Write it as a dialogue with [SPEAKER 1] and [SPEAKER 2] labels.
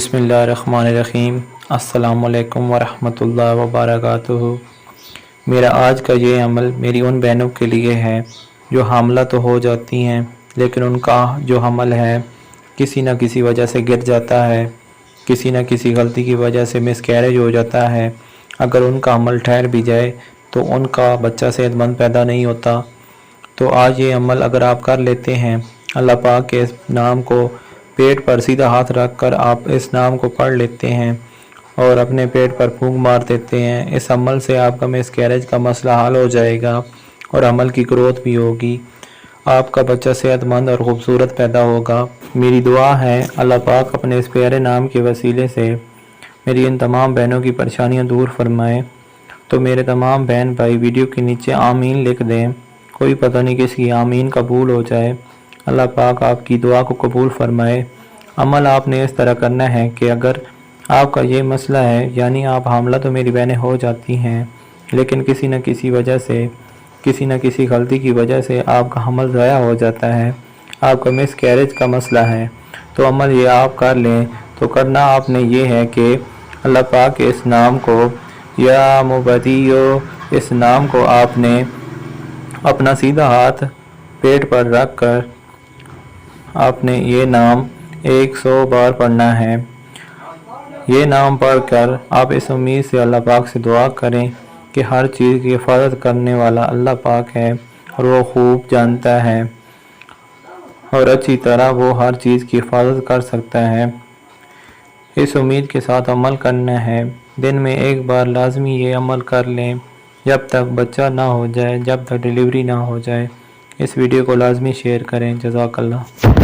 [SPEAKER 1] बिस्मिल्लाहिर्रहमानिर्रहीम। अस्सलाम वालेकुम वरहमतुल्लाहि वबरकातुहू। मेरा आज का ये अमल मेरी उन बहनों के लिए है जो हामला तो हो जाती हैं लेकिन उनका जो हमल है किसी न किसी वजह से गिर जाता है, किसी न किसी गलती की वजह से मिसकैरेज हो जाता है। अगर उनका हमल ठहर भी जाए तो उनका बच्चा सेहतमंद पैदा नहीं होता। तो आज ये अमल अगर आप कर लेते हैं, अल्लाह पाक के इस नाम को पेट पर सीधा हाथ रख कर आप इस नाम को पढ़ लेते हैं और अपने पेट पर फूंक मार देते हैं, इस अमल से आपका मिसकैरेज का मसला हल हो जाएगा और अमल की ग्रोथ भी होगी। आपका बच्चा सेहतमंद और ख़ूबसूरत पैदा होगा। मेरी दुआ है अल्लाह पाक अपने इस प्यारे नाम के वसीले से मेरी इन तमाम बहनों की परेशानियां दूर फरमाए। तो मेरे तमाम बहन भाई वीडियो के नीचे आमीन लिख दें, कोई पता नहीं किसकी आमीन कबूल हो जाए। अल्लाह पाक आपकी दुआ को कबूल फरमाए। अमल आपने इस तरह करना है कि अगर आपका ये मसला है, यानी आप हामला तो मेरी बहनें हो जाती हैं लेकिन किसी न किसी वजह से, किसी न किसी गलती की वजह से आपका हमल ज़ाया हो जाता है, आपका मिसकैरेज का मसला है, तो अमल ये आप कर लें। तो करना आपने ये है कि अल्लाह पाक के इस नाम को, या मुबदियो, इस नाम को आपने अपना सीधा हाथ पेट पर रख कर आपने ये नाम 100 बार पढ़ना है। ये नाम पढ़कर आप इस उम्मीद से अल्लाह पाक से दुआ करें कि हर चीज़ की हिफाजत करने वाला अल्लाह पाक है और वो खूब जानता है और अच्छी तरह वो हर चीज़ की हिफाजत कर सकता है। इस उम्मीद के साथ अमल करना है। दिन में एक बार लाजमी ये अमल कर लें जब तक बच्चा ना हो जाए, जब तक डिलीवरी ना हो जाए। इस वीडियो को लाजमी शेयर करें। जज़ाकल्लाह।